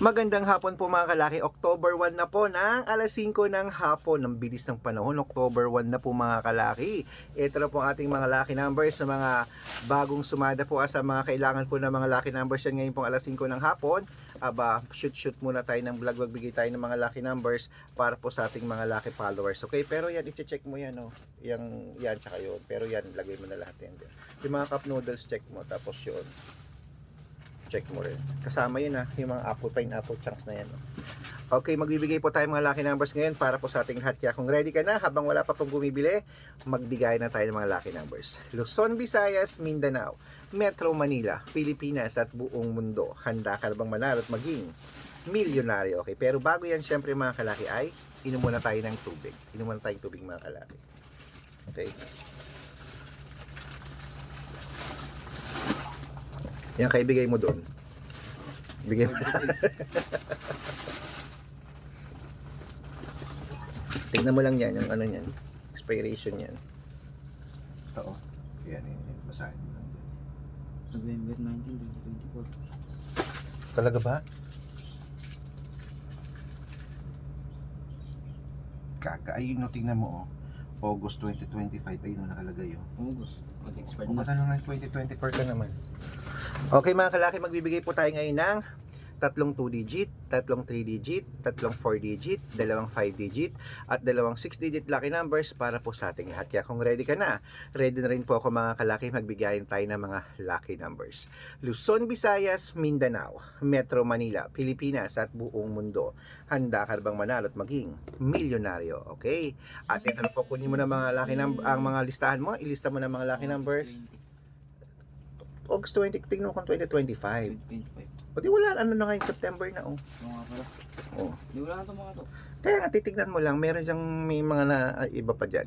Magandang hapon po mga kalaki. October 1 na po ng alas 5 ng hapon. Ang bilis ng panahon. October 1 na po mga kalaki. Ito na po ang ating mga lucky numbers sa mga bagong sumada po sa mga kailangan po ng mga lucky numbers yan ngayon pong alas 5 ng hapon. Aba, shoot muna tayo ng vlog. Magbigay tayo ng mga lucky numbers para po sa ating mga lucky followers. Okay, pero yan, i-check mo yan. Oh. Yan, tsaka yun. Pero yan, lagay mo na lahat yan. Yung mga cup noodles, check mo. Tapos yun. Check mo rin. Kasama yun yung mga pineapple chunks na yan. Okay, magbibigay po tayo mga lucky numbers ngayon para po sa ating lahat. Kaya kung ready ka na, habang wala pa pong bumibili, magbigay na tayo ng mga lucky numbers. Luzon, Visayas, Mindanao, Metro Manila, Pilipinas at buong mundo. Handa ka na bang manalo at maging milyonaryo? Okay, pero bago yan, syempre mga kalaki ay inom muna tayo ng tubig. Inom muna tayong tubig mga kalaki. Okay. Yan, kaibigay mo doon. Bigay mo. Tignan mo lang yan, yung ano yan. Expiration yan. Oo. Yan. Basahin mo lang. November 19, 2024. Talaga ba? Ayun no, tingnan mo August 2025, ayun na nakalagay August. Mag-expire Kung na. naman 2024 ka naman. Okay mga kalaki, magbibigay po tayo ngayon ng tatlong 2-digit, tatlong 3-digit, tatlong 4-digit, dalawang 5-digit, at dalawang 6-digit lucky numbers para po sa ating lahat. Kaya kung ready ka na, ready na rin po ako mga kalaki, magbigayin tayo ng mga lucky numbers. Luzon, Visayas, Mindanao, Metro Manila, Pilipinas at buong mundo. Handa ka bang manalo at maging milyonaryo? Okay? At ito na po, kunin mo na mga lucky ang mga listahan mo, ilista mo na mga lucky numbers. August 20, tingnan mo kung 2025. 2025. O di wala, ano na ngayon, September na Oo nga pala. Oh. Di wala na ito mga to. Kaya nga, titignan mo lang, meron diyang may mga iba pa dyan.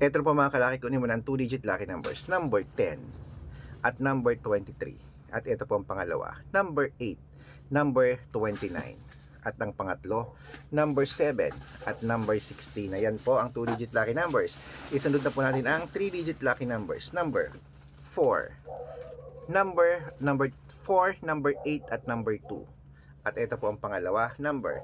Ito po mga kalaki, kunin mo ng 2-digit lucky numbers. Number 10 at number 23. At ito po ang pangalawa, number 8, number 29. At ang pangatlo, number 7 at number 16. Ayan po ang 2-digit lucky numbers. Isunod na po natin ang 3-digit lucky numbers. Number 4. Number 4, number 8 at number 2. At ito po ang pangalawa, number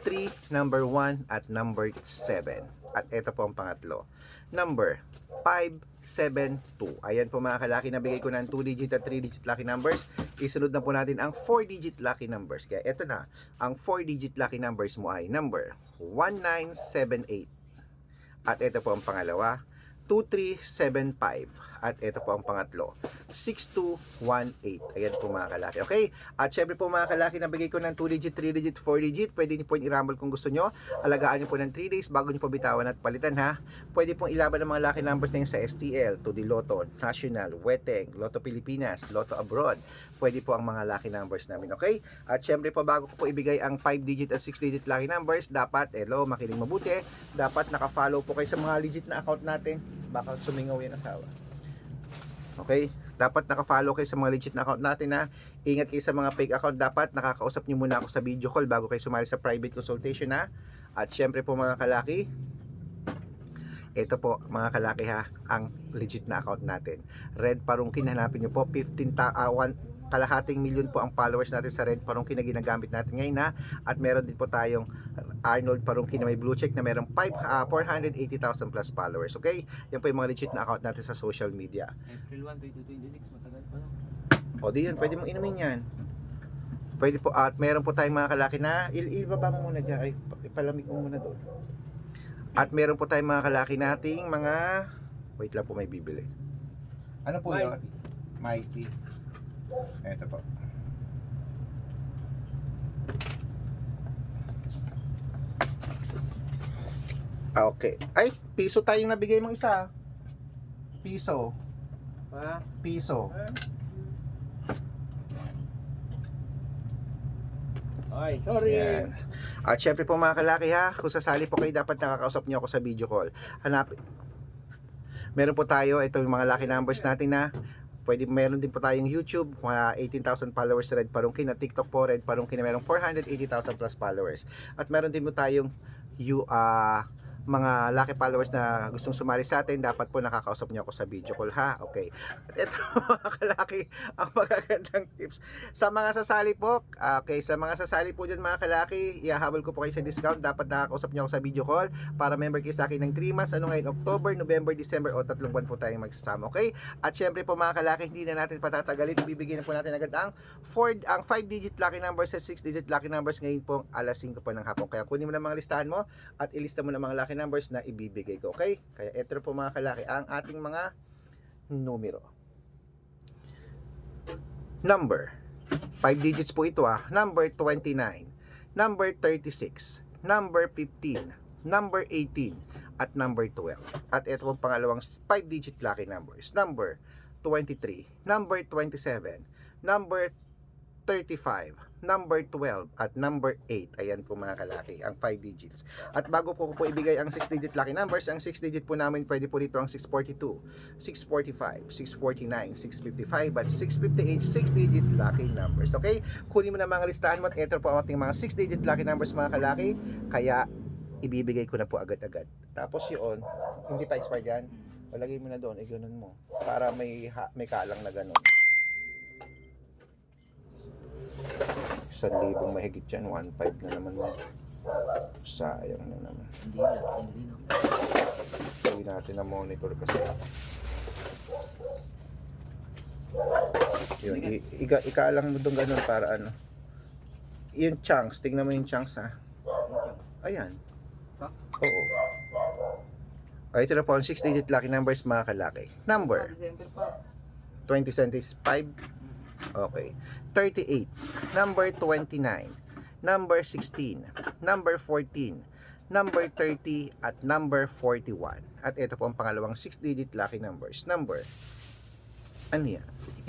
3, number 1 at number 7. At ito po ang pangatlo, number 5, 7, 2. Ayan po mga kalaki, nabigay ko ng 2-digit at 3-digit lucky numbers. Isunod na po natin ang 4-digit lucky numbers. Kaya ito na, ang 4-digit lucky numbers mo ay number 1978. At ito po ang pangalawa, 2375. At ito po ang pangatlo, 6218. Ayan po mga kalaki. Okay? At syempre po mga kalaki, nabigay ko ng 2-digit, 3-digit, 4-digit. Pwede niyo po i-rumble kung gusto nyo. Alagaan niyo po ng 3 days bago niyo po bitawan at palitan ha. Pwede pong ilaban ng mga lucky numbers na yun sa STL, to the Lotto, National, Weteng, Lotto Pilipinas, Lotto Abroad. Pwede po ang mga lucky numbers namin. Okay? At syempre po bago ko po ibigay ang 5-digit at 6-digit lucky numbers, dapat, makinig mabuti. Dapat naka-follow po kayo sa mga legit na account natin. Baka sumingaw yan asawa. Okay? Dapat naka-follow kayo sa mga legit na account natin ha. Ingat kayo sa mga fake account. Dapat nakakausap nyo muna ako sa video call bago kayo sumali sa private consultation ha. At syempre po mga kalaki, ito po mga kalaki ha, ang legit na account natin. Red Parungkin, hanapin nyo po. 1,000,000 milyon po ang followers natin sa Red Parungkin na ginagamit natin ngayon ha. At meron din po tayong Arnold Parungkin na may blue check na merong 480,000 plus followers. Okay? Yan po yung mga legit na account natin sa social media. April 1, 2026. Matagal pa lang. O di yan, pwede mong inumin yan. Pwede po, at meron po tayong mga kalaki na ibaba mo muna dyan, ay ipalamig mo muna doon. At meron po tayong mga kalaki nating mga, wait lang po, may bibili. Ano po yun? Mighty. Eto po. Okay. Ay, piso tayong nabigay mong isa. Piso. Pa? Piso. Ay, sorry. Yan. At syempre po mga kalaki ha, kung sasali po kayo, dapat nakakausap niyo ako sa video call. Hanapin. Meron po tayo, ito yung mga lucky numbers natin na meron din po tayong YouTube, 18,000 followers sa Red Parungkin, at TikTok po Red Parungkin na merong 480,000 plus followers. At meron din po tayong mga lucky followers na gustong sumali sa atin, dapat po nakakausap niyo ako sa video call, ha? Okay. At ito mga kalaki, ang magagandang tips. Sa mga sasali po, okay, sa mga sasali po dyan mga kalaki, ihahabol ko po kayo sa discount. Dapat nakakausap niyo ako sa video call para member kayo sa akin ng 3 months. Ano ngayon? October, November, December, o 3 buwan po tayong magsasama. Okay? At syempre po mga kalaki, hindi na natin patatagalin. Ibibigay na po natin agad ang 5-digit lucky numbers at 6-digit lucky numbers ngayon po alas 5 po ng hapon. Kaya kunin mo na mga listahan mo at ilista mo na mga lucky numbers na ibibigay ko. Okay? Kaya ito po mga kalaki ang ating mga numero. Number 5 digits po ito, number 29, number 36, number 15, number 18, at number 12. At ito pong pangalawang 5-digit lucky numbers. Number 23, number 27, number 35, number 12, at number 8. Ayan po mga kalaki, ang 5 digits. At bago ko po ibigay ang 6-digit lucky numbers, ang 6-digit po namin pwede po dito ang 642, 645, 649, 655, at 658, 6-digit lucky numbers. Okay? Kunin mo na mga listahan mo at ito po ang ating mga 6-digit lucky numbers mga kalaki. Kaya ibibigay ko na po agad-agad. Tapos yun, hindi pa expired yan. Palagay mo na doon, ganun mo. Para may kalang na ganun. 1,000 mahigit yan, 1,500 na naman mo. Sayang na naman. Hindi na. Gawin natin na monitor kasi. Yun, ikalang mo doon ganun para ano. Yung chunks, tingnan mo yung chunks Ayan. Oo. Ay, ito na po ang 6-digit lucky numbers mga kalaki. Number December pa. 2075. Okay. 38. Number 29. Number 16. Number 14. Number 30. At number 41. At ito po ang pangalawang 6-digit lucky numbers. Number 11.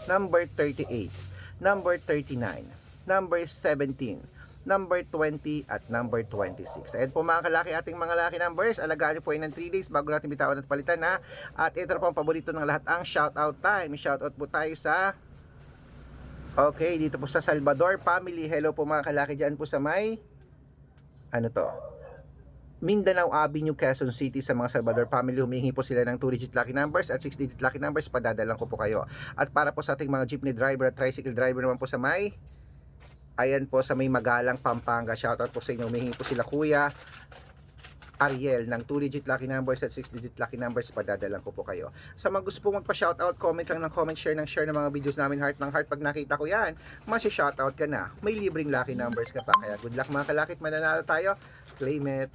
Number 38. Number 39. Number 17. Number 20 at number 26. Ayan po mga kalaki ating mga lucky numbers. Alagaan niyo po yan ng 3 days bago natin bitawan at palitan na. At ito po ang paborito ng lahat, ang shoutout time. Shoutout po tayo sa dito po sa Salvador family. Hello po mga kalaki dyan po sa may Mindanao Avenue, Quezon City. Sa mga Salvador family, humihingi po sila ng 2-digit lucky numbers at 6-digit lucky numbers. Padadalan ko po kayo. At para po sa ating mga jeepney driver at tricycle driver naman po sa may sa may Magalang, Pampanga. Shoutout po sa inyo. Humihingi po sila Kuya Ariel ng 2-digit lucky numbers at 6-digit lucky numbers. Padadalan ko po kayo. Sa mga gusto po magpa-shoutout, comment lang ng comment, share ng mga videos namin. Heart ng heart. Pag nakita ko yan, masi-shoutout ka na. May libreng lucky numbers ka pa. Kaya good luck mga kalakit. Mananalo tayo. Claim it.